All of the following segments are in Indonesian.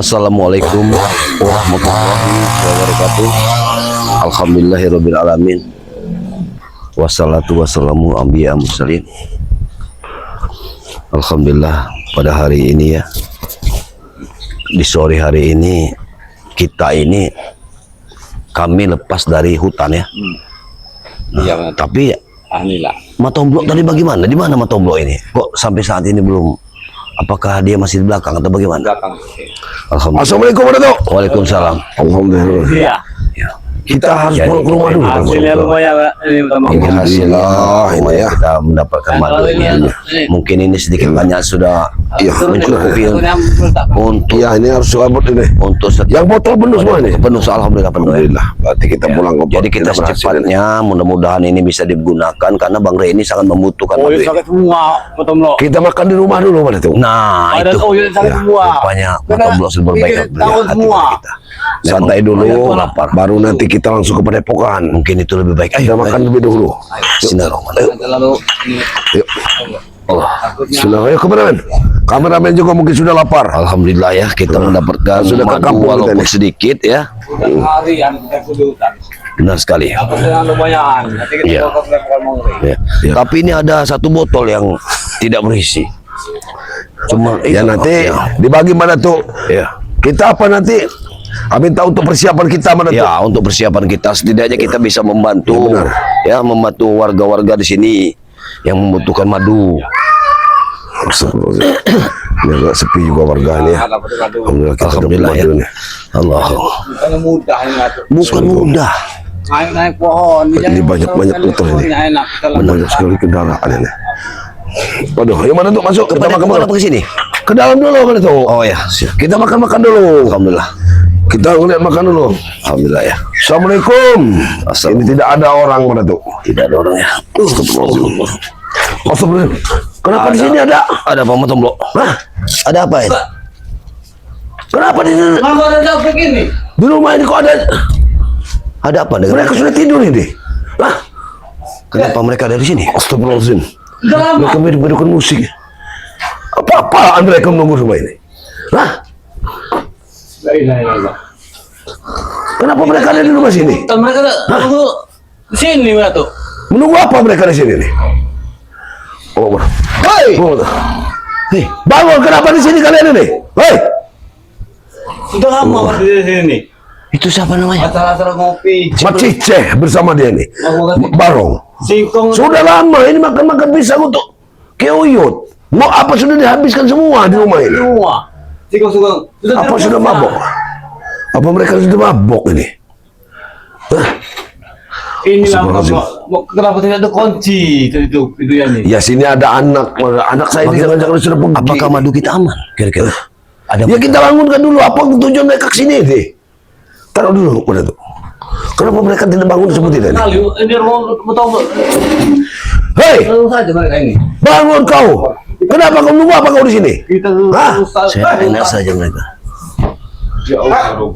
Assalamualaikum warahmatullahi wabarakatuh. Alhamdulillahirabbil alamin. Wassalatu wassalamu anbiya mursalin. Alhamdulillah pada hari ini ya, di sore hari ini kami lepas dari hutan ya. Iya, Tapi alhamdulillah. Matomblo tadi bagaimana? Di mana Matomblo ini? Kok sampai saat ini belum? Apakah dia masih di belakang atau bagaimana? Belakang. Alhamdulillah. Assalamualaikum warahmatullahi wabarakatuh. Waalaikumsalam. Alhamdulillah. Iya. Ya. Kita harus pulang ke rumah dulu. Hasilnya lumayan, Pak. Ini utama. Ini hasilnya Alhamdulillah, ini ya. kita mendapatkan madu. Mungkin ini sedikit banyak sudah Iya, mencukupi untuk Iya, ini harus selamat ini. setiap Yang botol penuh semua ini. penuh, alhamdulillah penuh. Alhamdulillah. Berarti kita pulang ke Jadi kita secepatnya mudah-mudahan ini bisa digunakan karena Bang Rey ini sangat membutuhkan Oh, madu. sakit semua, Matomblo. Kita makan di rumah dulu pada itu. Nah, Ada itu oh, sakit semua. rupanya Matomblo sudah berbaik Ini hati tahu pada semua. kita. Santai Memang dulu, lapar. baru nanti kita langsung ke Padepokan. Mungkin itu lebih baik. Kita makan lebih dahulu. Bismillahirrahmanirrahim. Terlalu ini. Yuk. Allah. Sudah, ayo kameramen. Kameramen juga mungkin sudah lapar. Alhamdulillah ya, kita mendapatkan Sudah ke madu kampung kita walaupun nih. sedikit ya. Hari yang kita kudu hutan. Benar sekali. Apa yang lumayan. Nanti kita Iya. bawa ke Padepokan Mangri. Ya. Tapi ini ada satu botol yang tidak berisi. Cuma Ya itu, nanti ya. dibagi mana tuh? Ya. Kita apa nanti? Minta untuk persiapan kita mana tuh? Ya, untuk persiapan kita setidaknya kita bisa membantu, Ya, benar. ya membantu warga-warga di sini yang membutuhkan madu. Astagfirullahaladzim. Ini agak sepi juga warga ini ya. Ada madu. Alhamdulillah kita Alhamdulillah dapat ya. madu nih. Allah. Bukannya mudah ini Atu. Bukan mudah. Naik pohon. Ini banyak-banyak putar ini. Enak. Kita Banyak sekali kendaraan ini. Waduh, yang mana tuh masuk? Kita Kepada makan kemana ke sini? ke dalam dulu mana tuh? Oh ya, siap. Kita makan dulu. Alhamdulillah. Kita ngeliat makan dulu. Alhamdulillah ya. Assalamualaikum. Assalamualaikum. Ini tidak ada orang mana tuh? Tidak ada orang ya. Astagfirullah. Kenapa di sini ada? Ada apa Matomblo? Hah? Ada apa ini? Kenapa di sini? Kenapa ada dapet ini? Di rumah ini kok ada? Ada apa dengan Mereka sudah tidur ini. Lah, Kenapa mereka ada di sini? astagfirullahaladzim. Udah lama. Mereka mendengarkan musik. Apa-apaan mereka menunggu semua ini? Lah, La ilaha illallah. kenapa mereka ada di rumah sini? Mereka tunggu di sini Atu. Menunggu apa mereka di sini nih? Oh, hei, Hei, bangun! Kenapa di sini kalian ini? Hei, Sudah lama di sini. itu siapa namanya? Acara-acara ngopi. Maciceh bersama dia nih. Barong. Singkong. Sudah lama ini makan-makan pisang untuk keuyut. Mau apa sudah dihabiskan semua di rumah ini? Semua. Singkong. Apa sudah mabok? Apa mereka sudah mabok ini? Hah? Inilah Astagfirullahaladzim. kenapa tidak ada kunci itu ya nih. Ya sini ada anak saya ini jangan-jangan sudah pergi. Apakah madu kita aman? Kira-kira. Ada Ya kita bangunkan dulu. Apa tujuan mereka kesini sih? Taruh dulu pada tuh. Kenapa mereka tidak bangun seperti ini? Kali ini rumah betul. Hei, Lalu saja mereka ini. bangun kau! Kenapa kau nunggu apa kau di sini? Kita Hah? Saya enak saja mereka. Ya Allah.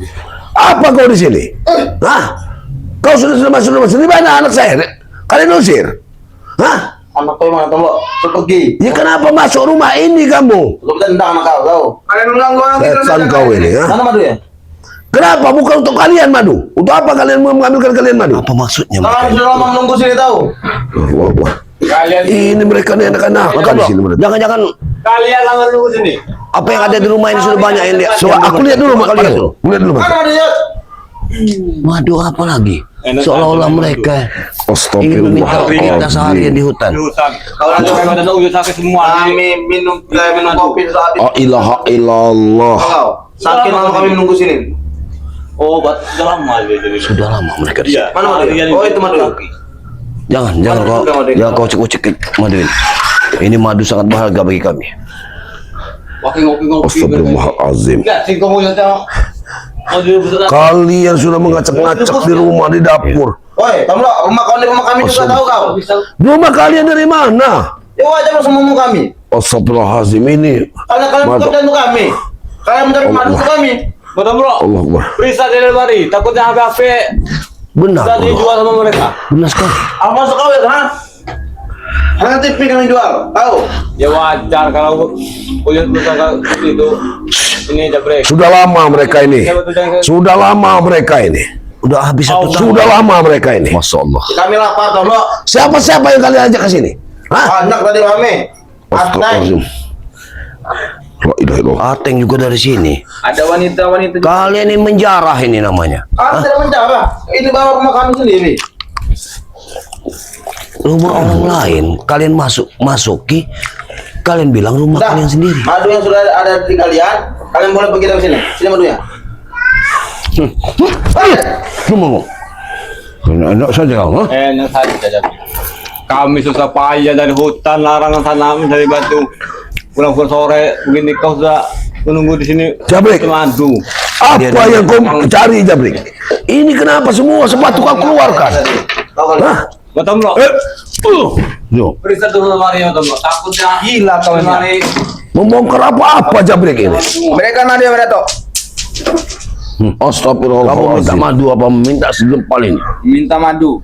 Apa kau di sini? Hah? Kau sudah masuk rumah sini? Di mana anak saya? Kalian usir? Hah? Anak kau mana tahu? Pergi. Ya kenapa masuk rumah ini kamu? Lu tendang anak kau, tahu? Kalian mengganggu orang Setan kau ini, ha? Mana madu ya? Kenapa? Bukan untuk kalian madu. Untuk apa kalian mau mengambilkan kalian madu? Apa maksudnya mereka? Kalian sudah lama menunggu sini tahu? Wah, wah. Kalian Ini mereka nih anak-anak makan di sini. mereka. Jangan-jangan kalian lama nunggu sini. apa yang ada di rumah ini sudah banyak yang lihat. Coba aku lihat dulu Kalian kalian. dulu. Lihat dulu. Mas. Mana dia? Madu apa lagi? Enak Seolah-olah aja, mereka ingin meminta kita seharian di hutan. Hutan. Kalau nanti mereka ada ujung sakit semua. Kami minum kopi saat itu. Oh ilaha illallah. Kau sakit lama kami menunggu sini. Oh, sudah lama jadi. Sudah lama mereka di sini. Iya. Mana madu? Oh itu madu. Jangan Madu kau, juga, madu. jangan kau cek-cek madu ini. Ini madu sangat berharga bagi kami. Wakil ngopi-ngopi. Astagfirullahaladzim. Enggak, singkong yang tengok. Madu betul. Kalian sudah mengacak-ngacak di rumah di dapur. Woi, kamu lah, rumah kau di rumah kami juga tahu kau. Rumah kalian dari mana? Ya wajar lu semua kami. Astagfirullahaladzim ini. Karena kalian Madu. bekerja untuk kami. Kalian mencari madu untuk kami. Betul bro. Allah Akbar. Periksa di lemari. Takutnya HP Benar. bisa dijual sama mereka. Benar sekali. Apa masuk kau ya, ha? Harga TV kami jual, tahu? Ya wajar kalau punya perusahaan itu Sini Jabrek. Sudah lama mereka ini. Sudah lama mereka ini. Udah habis 1 tahun. Sudah lama mereka ini. Masya Allah. Kami lapar toh, Bro. Siapa-siapa yang kalian ajak ke sini? Hah? Anak tadi rame. Ateng. Astagfirullahaladzim. La ilaha illallah. Ateng juga dari sini. Ada wanita-wanita. Kalian ini menjarah ini namanya. Tidak mencara. Ini bawa rumah kami sendiri. Rumah orang lain, kalian masuki, kalian bilang rumah Udah, kalian sendiri. madu yang sudah ada di kalian boleh pergi dari sini. Sini madunya. Cuma enak saja, ha? Enak saja Jabrek. Kami susah payah dari hutan, larangan tanam dari batu. Pulang-pulang sore, begini kau sudah menunggu di sini. Jabrek. Madu. Apa yang kau cari, Jabrek? Ini kenapa semua sepatu kau keluarkan? Kau kalau Hah? Betul Bro. Yo. Periksa dulu lemari ya Betul Bro. Takutnya gila kau lemari. Membongkar apa Jabrek ini? mereka nadi yang ada Kamu minta Astagfirullahaladzim. madu apa minta segempal ini? Minta madu.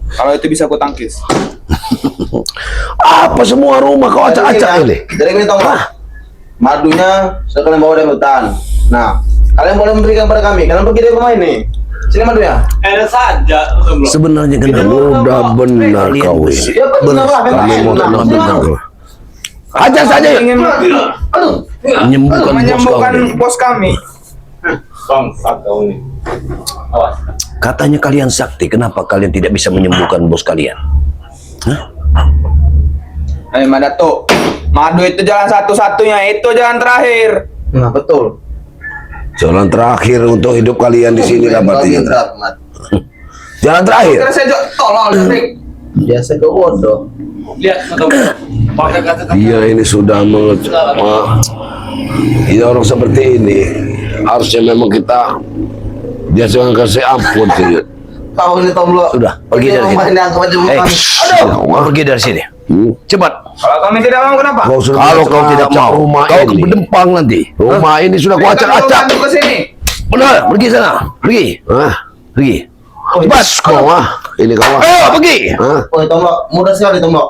Kalau itu bisa aku tangkis. Apa semua rumah kau acak-acak ini? Dari ini tahu nggak? Madunya sudah kalian bawa dari hutan. Nah, kalian boleh memberikan pada kami. Kalian pergi dari rumah ini. Sini madunya. Enak saja Betul Bro. Sebenarnya kenapa? Udah benar Kalian kau bersih. ini. Ya benar lah. Kamu mau Benar. tenang Sini, benar Bang. kau. Ajar saja ya. Ingin Aduh. Menyembuhkan bos menyembuhkan kau ini. bos kami. Bangsat kau ini. Awas. Katanya kalian sakti, kenapa kalian tidak bisa menyembuhkan bos kalian? Madato. Madu itu jalan satu-satunya, itu jalan terakhir. Nah, betul. Jalan terakhir untuk hidup kalian di sini lah berarti. Jalan terakhir. Kira saya tolong Jabrek. Biasa ke bodoh. Lihat Betul Bro. Pakai kata-kata. Dia ini sudah ini orang seperti ini harusnya memang kita dia jangan kasih ampun sih. Tahu ini Tomblo. Sudah, pergi dari sini. Ini angkat aja Eh, kami. kau pergi dari sini. Cepat. Kalau kami tidak mau kenapa? Kau sudah Kalau kau tidak acak mau, rumah kau ini. kedempang nanti. Rumah ini sudah kau Mereka mau acak-acak. bantu ke sini. Benar, pergi sana. Pergi. Hah? Pergi. Cepat kau ini kau. Ayo, pergi. Hah? Oh, Tomblo, mudah sekali Tomblo.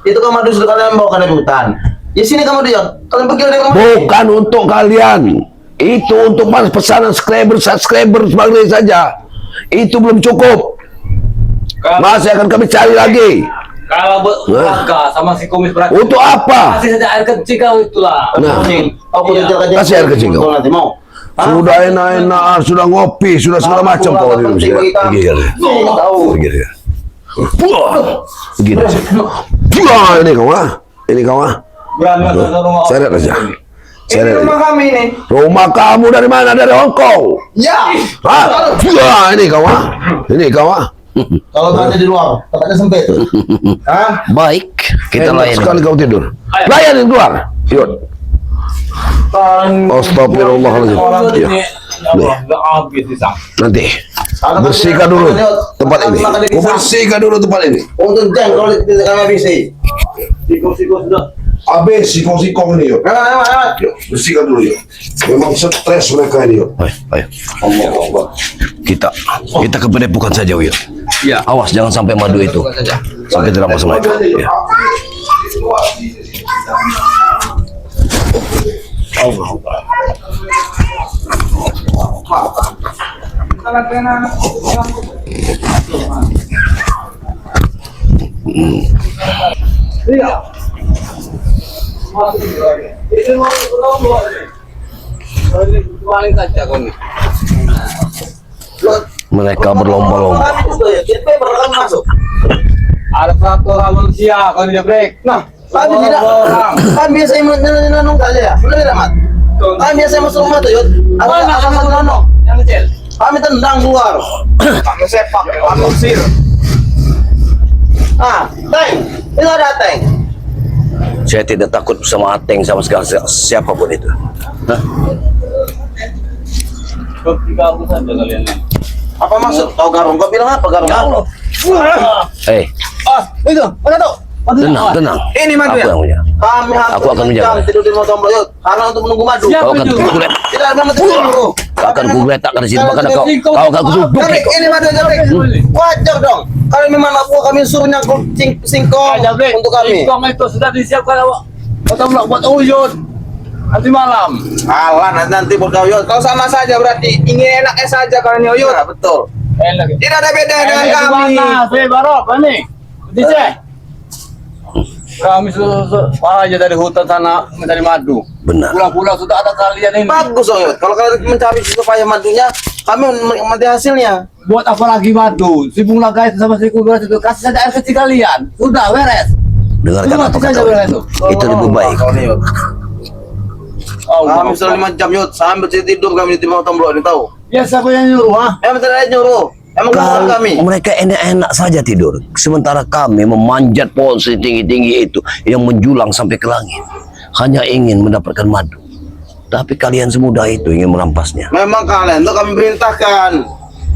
Itu kan madu sudah kalian bawa dari hutan. Ya sini kamu dia. Kalian pergi dari rumah. Bukan untuk kalian. Itu untuk pesanan subscriber sebagai saja. Itu belum cukup. Masih akan kami cari lagi. Kalau warga sama si kumis berat. Untuk apa? Kasih saja air kecil kau itulah. Nah, Aku Iya. kerja kasih air kecil kau. nanti mau. sudah enak-enak, sudah ngopi, sudah segala macam kau di sini. Pergi dari. Tahu. Pergi dari. Buah. Pergi dari sini. Buah ini kau ah. Ini kau ah. Berani masuk rumah. Seret aja. Ini Seret rumah aja. kami ini. Rumah kamu dari mana? Dari Hongkong. Ya. Hah? Buah ini kau ah. Ini kau ah. Kalau berada di luar, tempatnya sempit. Hah? Baik, kita Enak layani. sekali kau tidur. Layanin keluar. Yuk. Astagfirullahaladzim. Ya. Enggak habis di sang. Nanti bersihkan dulu tempat ini. Kau bersihkan dulu tempat ini. Untuk jeng kalau tidak kami habisi. Siko sudah. Habis sikong-sikong ini yuk. Lewat. Bersihkan dulu yuk. Memang stres mereka ini yuk. Ayo. Allah Allah. Kita ke padepokan saja, Wil. Iya. Awas jangan sampai madu itu sampai dirampas mereka. Ya. Mereka berlomba-lomba. Masuk. Ada peraturan manusia kalau dia break. Nah, kami tidak. Kami biasa menanung saja ya. Benar tidak, Mat? Kami biasa masuk rumah tuh, Yud. Mana kamu nono? Yang kecil. Kami tendang keluar. Kami sepak, kami usir. Ah, Teng. Ini ada Teng. Saya tidak takut sama Ateng sama sekali siapapun itu. Hah? Tiga aku saja kalian. Apa maksud kau garung? Kau bilang apa garung? Eh, Itu, mana tuh? tenang. Ini madu Aku ya? yang punya. Kami Aku akan menjaga. tidur di rumah Tomblo, Yud. Karena untuk menunggu madu. Siap. Kau akan kukulet, Tidak ada tidur dulu. akan kugeletakkan di sini bahkan kau akan kusuduk. Jabrik, ini madu Jabrik. Wajar dong. Kalau memang aku kami suruh nyangkut singkong untuk kami. Singkong itu sudah disiapkan awak. Betul buat uyun. Nanti malam. Alah, nanti buat kau Yud. Kau sama saja berarti ingin enaknya saja kalian Yoyot. Ya, betul. Enak. Tidak ada beda dengan Enak di kami. mana? Saya baru nih. Dice. Kami sudah aja dari hutan sana mencari madu. Benar. Pulang-pulang sudah ada kalian ini. Bagus dong Yud. Kalau kalian mencari supaya madunya, kami menikmati hasilnya. Buat apa lagi madu? Si bunga guys sama si kubras itu kasih saja air kecil kalian. Sudah beres. Dengarkan Sudah, apa bisa kata aja beres Uyut. tuh. Itu lebih baik. Kau nih Yud. Oh, Kami sudah 5 jam Yud. Sambil tidur kami di timur tomblok ini tahu. ya siapa yang nyuruh? Ha? Emang tidak ada nyuruh. Emang Kan kami. mereka enak-enak saja tidur, sementara kami memanjat pohon setinggi-tinggi itu yang menjulang sampai ke langit, hanya ingin mendapatkan madu. Tapi kalian semudah itu ingin merampasnya. Memang kalian tuh kami perintahkan.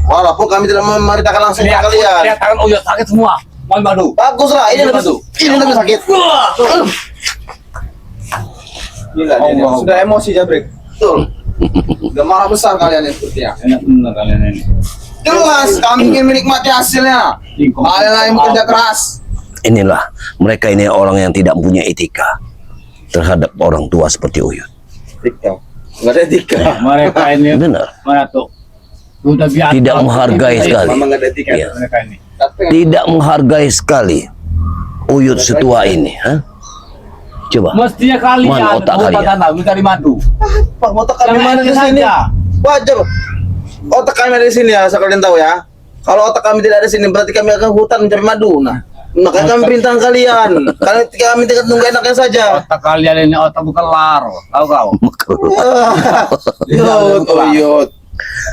Walaupun kami tidak memerintahkan langsung ke kalian. Lihat tangan Uyut sakit semua. Mau madu. Bagus lah, ini lebih sakit. Gila dia. Sudah emosi Jabrik. Betul. Udah marah besar kalian ini sepertinya. Enak benar kalian ini. Jelas kami ingin menikmati hasilnya. Kalian lah yang bekerja keras. Inilah mereka ini orang yang tidak punya etika terhadap orang tua seperti Uyut. Etika. Enggak ada etika. Mereka ini Benar. mana tuh? Sudah biasa. Tidak menghargai sekali. Memang enggak ada etika. Iya. Mereka ini. Tidak menghargai sekali Uyut setua ini. Hah? Coba. Mestinya kalian Mana otak kalian? sana mencari madu. Pak, otak kami Yang mana di enak sini? saja. Wajar. Otak kami ada di sini ya, asal kalian tahu ya. Kalau otak kami tidak ada di sini, berarti kami akan hutan mencari madu. Nah, makanya kami perintah kalian. Kami tinggal tunggu enaknya saja. Otak kalian ini otak bukan lar. Tahu kau? Yud, oh Yud.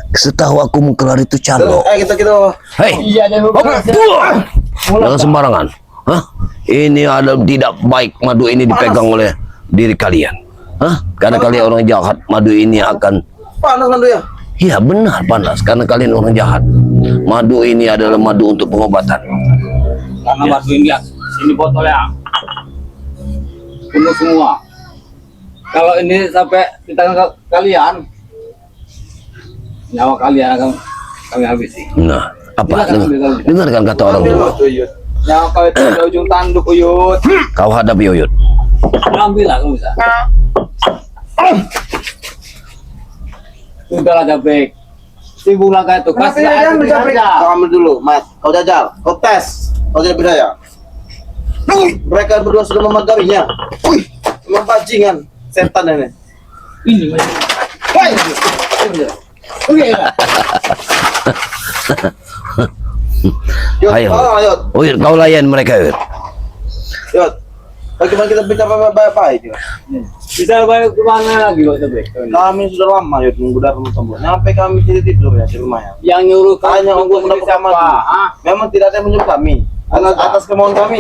Setahu aku Mengkelar itu calo. Kita. Hei, Iya dan jangan sembarangan. Hah? Ini ada tidak baik madu ini dipegang oleh diri kalian. Hah? Karena kalian orang jahat, madu ini akan Panas madu ya? iya benar panas karena kalian orang jahat. Madu ini adalah madu untuk pengobatan. karena madu ini sini botolnya penuh semua. Kalau ini sampai di tangan kalian, nyawa kalian akan kami habisi. Nah, apa? Dengarkan kata orang tua. Yang kau itu di ujung tanduk Uyut. Kau hadapi Uyut. Ambil lah kamu bisa. Sudahlah Jabrik. Si Bulaga itu Kenapa kasih air bisa kecil saja. Kau ambil dulu, Mat. Kau jajal, kau tes. Kau tidak percaya. Mereka berdua sudah memagarinya. Memang bajingan, setan ini. Ini Mas. Woi, Oke. Yud, Ayo. Yud. Uyut, kau layan mereka Uyut. Yud. Bagaimana kita bicara baik-baik ya? Bisa balik ke mana lagi Pak Jabrik? Kami sudah lama Yud nunggu dari tombol. Sampai kami tidak tidur ya di rumah ya. Yang nyuruh kamu Hanya untuk tunggu mendapatkan siapa? madu. Hah? Memang tidak ada yang menyuruh kami. Atas kemauan kami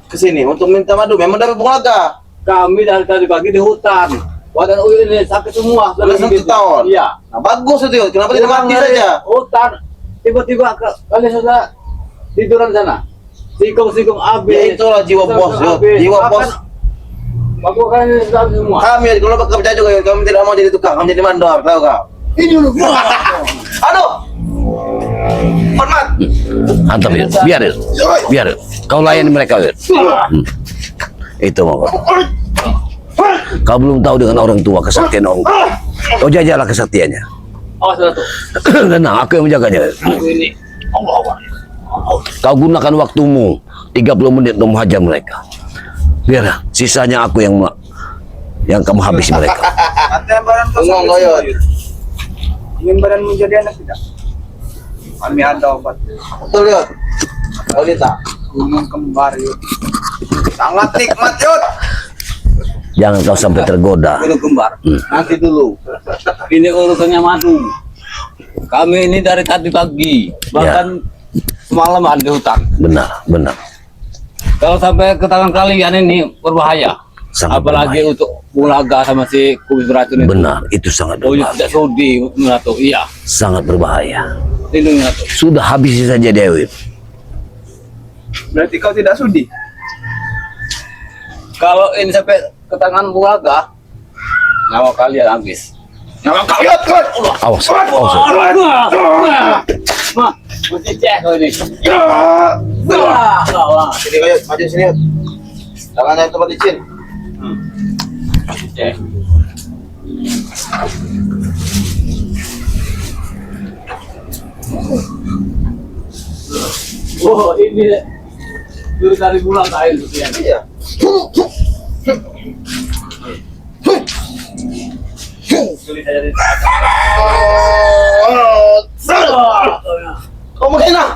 ke sini untuk minta madu. Memang dari Bulaga. Kami dari tadi pagi di hutan. Wadah Uyut ini sakit semua. Sudah 1 tahun. Iya. Nah, bagus itu Yud. Kenapa tidak Pulang mati dari saja? Hutan. Tiba-tiba kalian sudah tiduran sana. Sikung habis. Ya itulah jiwa bos Yud. Jiwa bos. Bagus kalian sudah habis semua. Kami kalau bekerja juga Yud. Kami tidak mau jadi tukang. Kami jadi mandor. Tahu kau? Ini dulu. Aduh. Hormat. Hantam Uyut. Biar Uyut. Biar Uyut. Kau layani mereka Uyut. Itu mau kau. Kau belum tahu dengan orang tua kesaktian orang tua. Kau jajalah kesaktiannya. Oh, sudah tuh. Tenang, aku yang menjaganya. Aku ini. Allah Allah. Kau gunakan waktumu 30 menit untuk menghajar mereka. Biar sisanya aku yang kamu habisi mereka. Katanya badan kau Bengong sakit kau semua, Yud. Yud. Ingin badan menjadi anak tidak? Kami ada obat. Betul Yud. Kau lihat. Gunung kembar Yud. Sangat nikmat Yud. Jangan kau sampai tergoda. Gunung kembar. Nanti dulu. Ini urusannya madu. Kami ini dari tadi pagi, bahkan semalam ada di hutan. Benar, benar. Kalau sampai ke tangan kalian ini berbahaya. Sangat Apalagi berbahaya. untuk Bulaga sama si kubis beracun itu. Benar, itu sangat Oh, berbahaya. tidak sudi Ratu. Iya, Sangat berbahaya. lindungi Ratu. Sudah habisi saja Dewi. Berarti kau tidak sudi? Kalau ini sampai ke tangan Bulaga, nyawa kalian habis. Nyawa kalian kan? Awas, awas. Ma, mesti cek kau ini. Sini kau Yud. Maju sini Yud. Tangannya itu licin. Cek. Oh, ini dulu dari bulan air gitu ya. Iya. Kamu enak.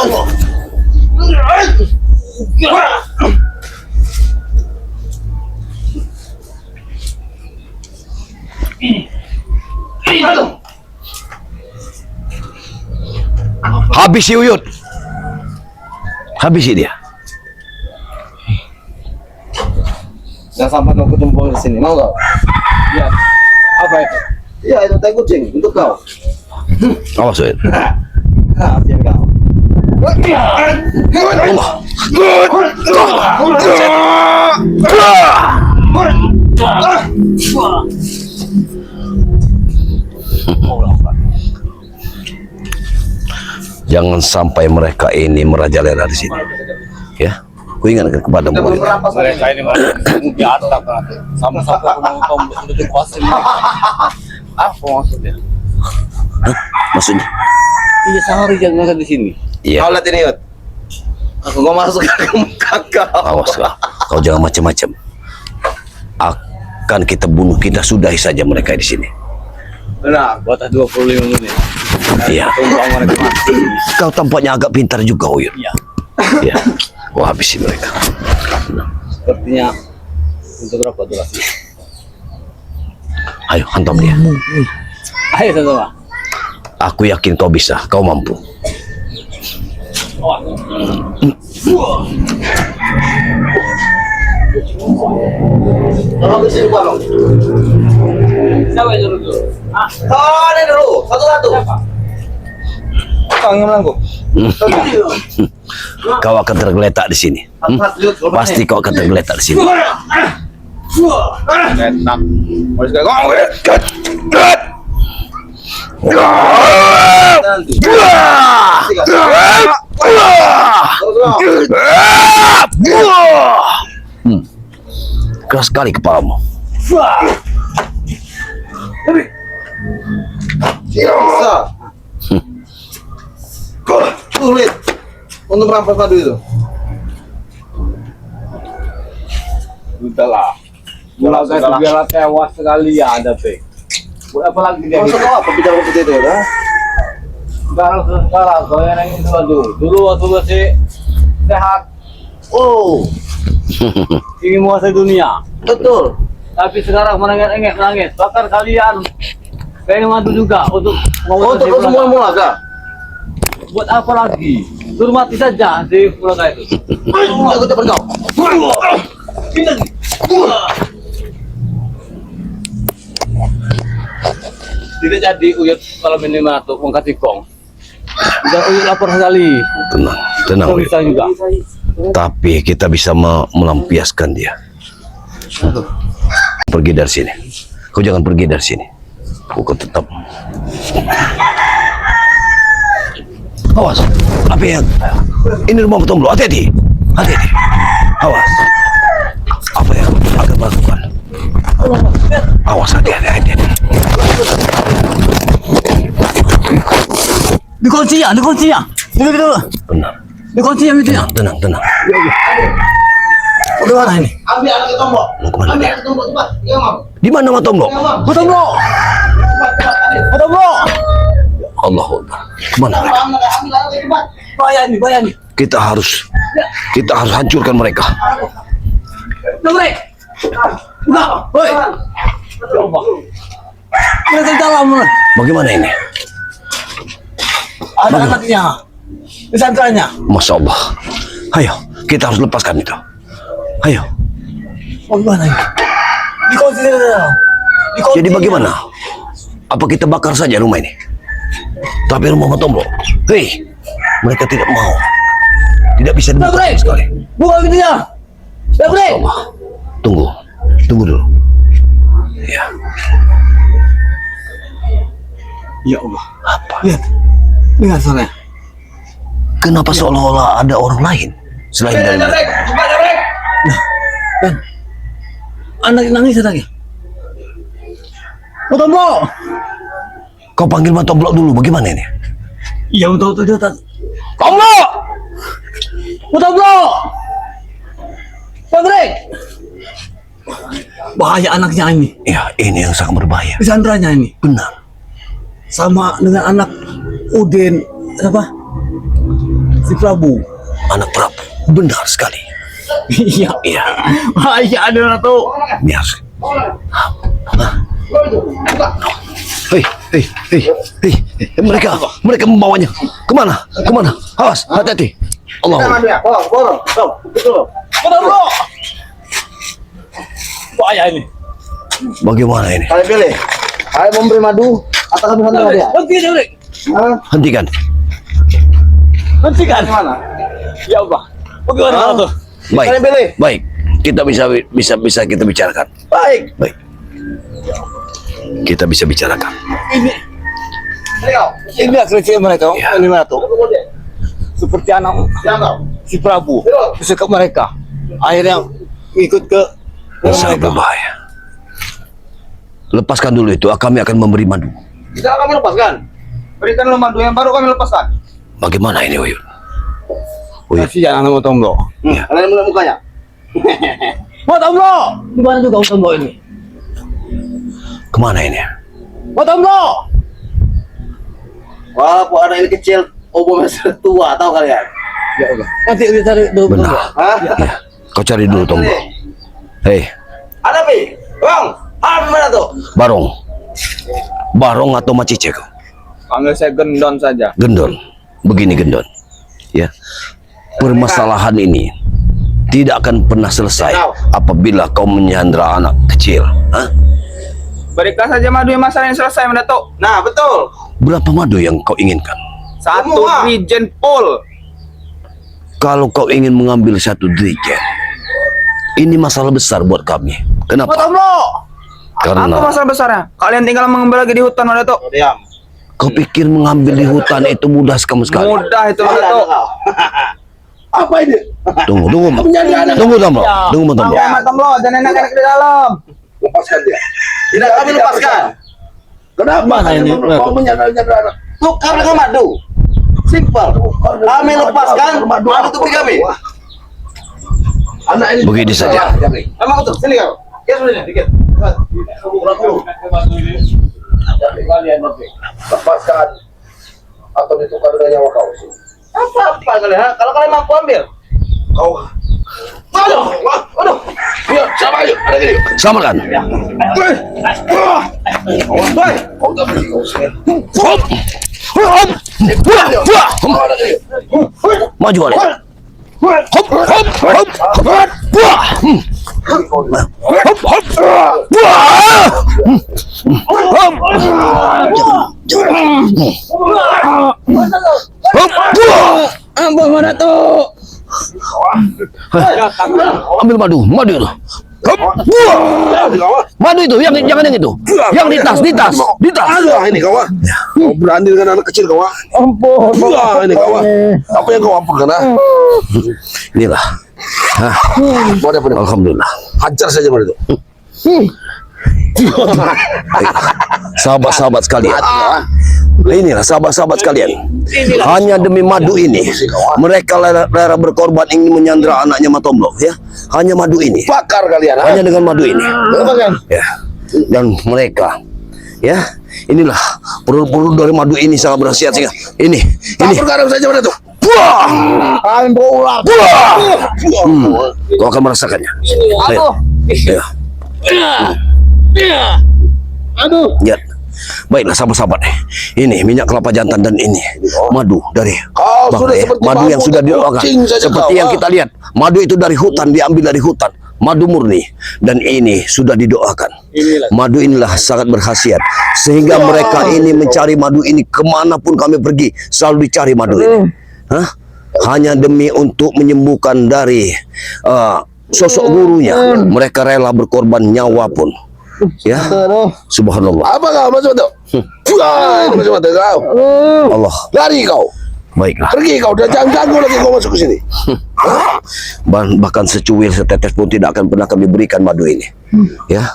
Allah. Habis si Uyut. Habis si dia. Jangan sampai kau kumpul di sini, mau kau? Ya. Apa itu? Iya, itu teh kucing untuk kau. Awas Uyut. Biar kau. Jangan sampai mereka ini merajalela di sini. Ya, ku ingatkan kepada mereka. Mereka ini di atap sama-sama tombol sudah dikuasai. Apa maksudnya? Hah? Maksudnya? Iya sehari jangan di sini. Iya. Kau lihat ini, Yud. Aku mau masuk ke muka kau. Awas kau jangan macam-macam. Akan kita bunuh, kita sudahi saja mereka di sini. Benar, batas 25 menit. Iya. Tunggu mereka mati. Kau tampaknya agak pintar juga, Uyut. Iya. Iya. Kau habisi mereka. Sepertinya untuk berapa durasi? Ayo, hantam dia. Ayo sama. Aku yakin kau bisa, kau mampu. Tolong di sini gua, Bang. Siapa yang dulu? Ah, Oh, ini dulu, satu-satu. Kau yang melangkuk. Kau akan tergeletak di sini. Pasti kau akan tergeletak di sini. enak. Harus kayak kau. Nanti. Keras sekali kepalamu. Bisa. Sulit untuk merampas madu itu. Sudahlah. Kalau saya biarlah tewas sekali ya ada pe. Buat apa lagi dia? Maksud kau apa bicara seperti itu, ya? Sekarang saya nanya itu dulu waktu masih sehat. Oh, ingin menguasai dunia. Betul. Tapi sekarang menangis. Bahkan kalian pengen madu juga untuk Untuk kau semua mulaga. Buat apa lagi? Suruh mati saja si Puraga itu. Aku cepat kau. Tidak jadi Uyut kalau ini masuk mengkasih kong. Udah Uyut lapor sekali. Tenang, tenang. Kau Uyut. bisa juga. Tapi kita bisa melampiaskan dia. Pergi dari sini. Kau jangan pergi dari sini. Kau tetap. Awas. Apa yang? Ini rumah Tomblo. Hati-hati. Hati-hati. Awas. Apa yang akan melakukan? Awas, hati-hati. Hati-hati. Dikuncinya. Dulu. Benar. Dikuncinya itu ya. Tenang, tenang. Udah mana ini? Ambil anak itu tombol. Mau kemana Ambil dia? anak itu tombol cepat. Iya, Mam. Di mana Mak Tomblo? Iya, Mam. Potonglo. Allah Akbar. Kemana mereka? Ambil anak itu cepat. Bayar nih. Kita harus hancurkan mereka. Nomor. Enggak. Woi. Ya Allah. Mereka dalam. Bagaimana ini? Ada anaknya. Pesantrennya. Masya Allah. Ayo, kita harus lepaskan itu. Ayo. Bagaimana ini? Dikunci. Jadi bagaimana? Apa kita bakar saja rumah ini? Tapi rumah Tomblo, hei, mereka tidak mau. Tidak bisa dibakar sama sekali. Buka gitu ya. Masya Allah. Tunggu dulu. Ya. Ya Allah. Apa? Lihat. Dengar suaranya. Kenapa seolah-olah ada orang lain selain dari mereka? Cepat, Anak nangis lagi. Matomblo. Kau panggil Matomblo dulu, bagaimana ini? Iya, betul tuh dia. Tomblo. Matomblo. Patrick. Bahaya anaknya ini. Ya, ini yang sangat berbahaya. Sandranya ini. Benar. Sama dengan anak Udin apa? Si Prabu. Anak Prabu. Benar sekali. Iya. Iya. Bahaya ada tuh. Biar. Hei, hei, hei, hei, mereka membawanya kemana? Kemana? Awas, hati-hati. Allah. Madu ya, borong, betul. Matomblo. Bahaya ini. Bagaimana ini? Kalian pilih. Kalian memberi madu atau kami hantar dia? Henti, Patrick. Hah? Hentikan. Hentikan. Gimana? Ya Allah. Bagaimana tuh? Baik, Kalian pilih. baik. Kita bisa kita bicarakan. Baik. Baik. Kita bisa bicarakan. Ini. Ini akhirnya mereka. Ya. Ini mana tuh? Seperti anak si Prabu. Suka mereka. Akhirnya ikut ke Sangat berbahaya. Lepaskan dulu itu, kami akan memberi madu. Tidak kami lepaskan. Berikan lo madu yang baru kami lepaskan. Bagaimana ini, Uyun? Uyun. Kasihan anak Matomblo. Ya. Kalian mulai mukanya. Matomblo. Di mana juga Matomblo ini? Kemana ini? Matomblo. Walaupun anak ini kecil, obo masih tua, tahu kalian? Ya Allah. Nanti kita cari dulu. Benar. Hah? Ya. Kau cari dulu, Tomblo. Hei, Ada pi, bang. Ada mana tuh? Barong atau Macice kau? Panggil saya Gendon saja. Gendon. Begini, Gendon. Ya. Permasalahan ini tidak akan pernah selesai apabila kau menyandra anak kecil. Hah? Berikan saja madu yang masalah ini selesai, Datuk. Nah, betul. Berapa madu yang kau inginkan? Satu Semua. Regen full. Kalau kau ingin mengambil satu dirijen, ini masalah besar buat kami. Kenapa? Matomblo. Karena Apa masalah besarnya? Kalian tinggal mengambil lagi di hutan, Datuk. Diam. kau pikir mengambil di hutan itu mudah sekali. Mudah itu, Datuk. Apa ini? Tunggu, Tomblo. Tunggu, Tomblo. Ya, Matomblo, dan enak-enak di dalam. Lepaskan dia. Tidak kami lepaskan. Kenapa? ini? Kau menyandra-nyandra anak. Tuh, karena kau madu. Simpel. Kami lepaskan madu tubuh kami. Anak ini Begini saja. Emang betul. Sini kau. Ya sudah dikit. Lepaskan atau ditukar dengan nyawa kau. Apa kalian? Kalau kalian mampu ambil. Kau. Aduh. Yuk, sama yuk. Ada gini. Samakan. Hop. Hop. Maju balik. Hop, hop, hop, hop. Wah. Hop, hop. Wah. Hop. Hop. Wah. Ambo mana tuh? Ambil madu itu. Hop. Wah. Madu itu, jangan yang itu. Yang di tas. Aduh, ini kawan. Kau berani dengan anak kecil kawan. Ampun. Wah, ini kawan. Apa yang kau apakan? Inilah. Hah. Alhamdulillah. Hajar saja pada itu. Sahabat-sahabat sekalian. Inilah sahabat-sahabat sekalian. Hanya demi madu ini, mereka rela berkorban ingin menyandra anaknya Matomblo. Ya, hanya madu ini. Bakar kalian. Hanya dengan madu ini. Ya. Dan mereka, ya, inilah produk dari madu ini sangat berkhasiat sehingga ini. Tabur garam saja pada itu. Wah, Ambo ular. wah. Kau akan merasakannya. Ayo. Ya. Aduh. Ya. Baiklah sahabat-sahabat, ini minyak kelapa jantan dan ini madu dari Kau sudah seperti madu yang bambu sudah dan didoakan kucing saja seperti kau, yang kita lihat. Madu itu dari hutan, diambil dari hutan, madu murni, dan ini sudah didoakan. Madu inilah sangat berkhasiat sehingga mereka ini mencari madu ini kemanapun kami pergi, selalu dicari madu ini. Hah? Hanya demi untuk menyembuhkan dari sosok gurunya, mereka rela berkorban nyawa pun. Ya, subhanallah. Apa kau masuk itu? Wah, ini masuk mata kau. Allah. Lari kau. Baiklah. Pergi kau. Dan jangan ganggu lagi kau masuk ke sini. Bahkan secuil setetes pun tidak akan pernah kami berikan madu ini. Ya,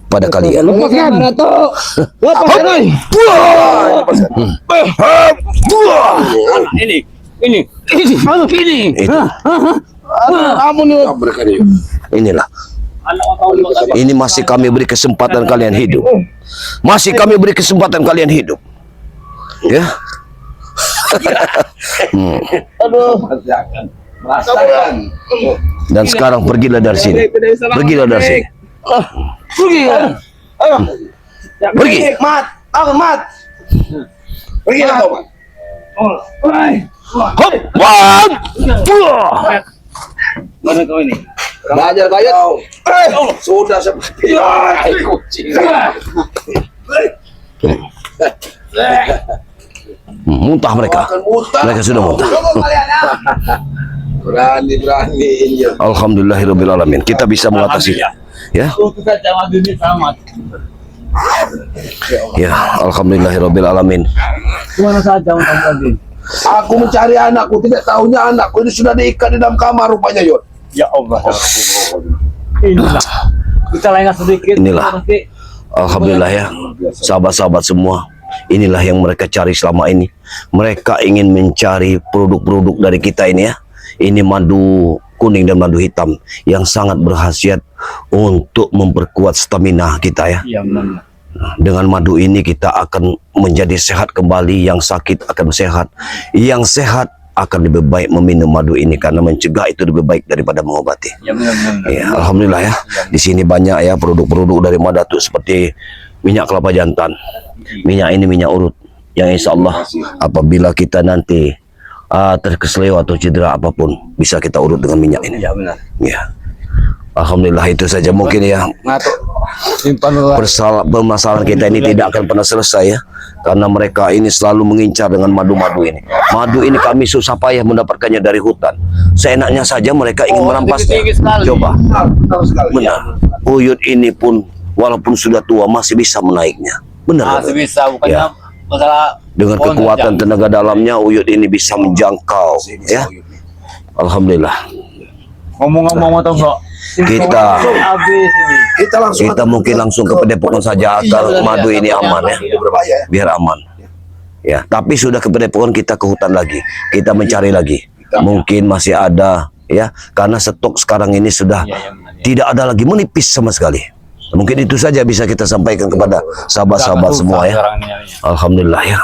pada kalian. Lepaskan. Lepaskan. Ini. Itu. Inilah. Ini masih kami beri kesempatan kalian hidup. Masih kami beri kesempatan kalian hidup. Ya. Dan sekarang pergilah dari sini. Pergilah dari sini. Pergi. Mat, Mat. Pergi lah kau, Mat. Hop, wan. Mana kau ini? Belajar kau. Sudah seperti kucing. Muntah mereka. Mereka sudah muntah. Berani. Alhamdulillahirabbil alamin. Kita bisa mengatasinya. Ya. Ya, alhamdulillahirabbil alamin. Kemana saja kamu tadi? Aku mencari anakku, tidak tahunya anakku ini sudah diikat di dalam kamar rupanya, Yon. Ya Allah. Inilah. Kita lengah sedikit. Inilah. Alhamdulillah ya. Sahabat-sahabat semua. Inilah yang mereka cari selama ini. Mereka ingin mencari produk-produk dari kita ini ya. Ini madu kuning dan madu hitam yang sangat berkhasiat untuk memperkuat stamina kita ya. Iya benar. Dengan madu ini kita akan menjadi sehat kembali, yang sakit akan sehat, yang sehat akan lebih baik meminum madu ini karena mencegah itu lebih baik daripada mengobati. Ya benar. Ya, alhamdulillah ya. Di sini banyak ya produk-produk dari Madatu seperti minyak kelapa jantan. Minyak ini minyak urut yang insya Allah apabila kita nanti terkesleo atau cedera apapun bisa kita urut dengan minyak ini. Ya benar. Ya. Alhamdulillah itu saja mungkin ya. Permasalahan kita ini tidak akan pernah selesai ya, karena mereka ini selalu mengincar dengan madu-madu ini. Madu ini kami susah payah mendapatkannya dari hutan. Seenaknya saja mereka ingin merampasnya. Coba, benar. Uyut ini pun walaupun sudah tua masih bisa menaiknya. Benar. Masih bisa, bukannya Ya. masalah Dengan kekuatan tenaga dalamnya uyut ini bisa menjangkau. Ya, alhamdulillah. Ngomong-ngomong atau enggak? Kita Habis ini. Kita mungkin langsung ke Padepokan saja agar madu ini aman ya. berbahaya. Biar aman. Ya, tapi sudah ke Padepokan kita ke hutan lagi. Kita mencari lagi. Mungkin masih ada ya, karena stok sekarang ini sudah tidak ada lagi, menipis sama sekali. Mungkin itu saja bisa kita sampaikan kepada sahabat-sahabat semua ya. Alhamdulillah ya.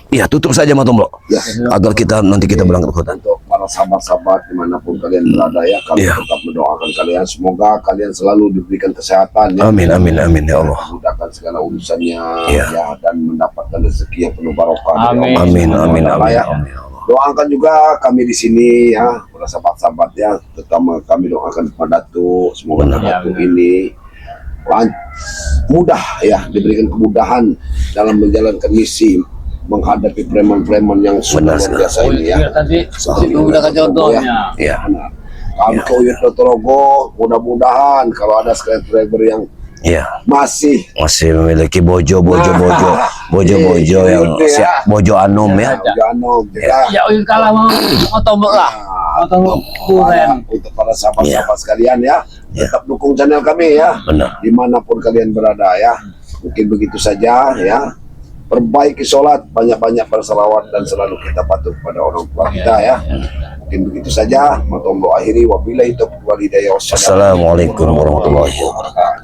Iya, tutup saja Matomblo. Ya. Agar kita nanti kita berangkat ke hutan. Untuk para sahabat-sahabat dimanapun kalian berada ya, kami Ya. tetap mendoakan kalian, semoga kalian selalu diberikan kesehatan ya. Amin amin amin ya Allah. Mudahkan segala urusannya Ya. ya, dan mendapatkan rezeki yang penuh barokah dari Amin. Allah Amin Subhanahu amin wa Ta'ala, amin. ya. amin. Doakan juga kami di sini ya, para sahabat-sahabat ya, terutama kami doakan kepada Datuk, semoga Datuk ini mudah ya, diberikan kemudahan dalam menjalankan misi menghadapi preman-preman yang sudah Benar, luar biasa ini ya. Tadi Seperti itu udah contohnya. Ya. Benar. Kami ke Uyut Torogo, mudah-mudahan kalau ada sekalian driver yang Ya. masih Masih memiliki bojo yang siap, bojo anum ya. Jangan ya. Ya uyun kalah mau tombol lah. Mau tombol kuren. Untuk para sahabat-sahabat sekalian ya, tetap dukung channel kami ya, Benar. dimanapun kalian berada ya. Mungkin begitu saja ya. Perbaiki sholat, banyak-banyak bersalawat dan selalu kita patuh kepada orang tua kita ya. Mungkin begitu saja. Matombo akhiri wabillahi taufiq wal hidayah. Assalamualaikum warahmatullahi wabarakatuh.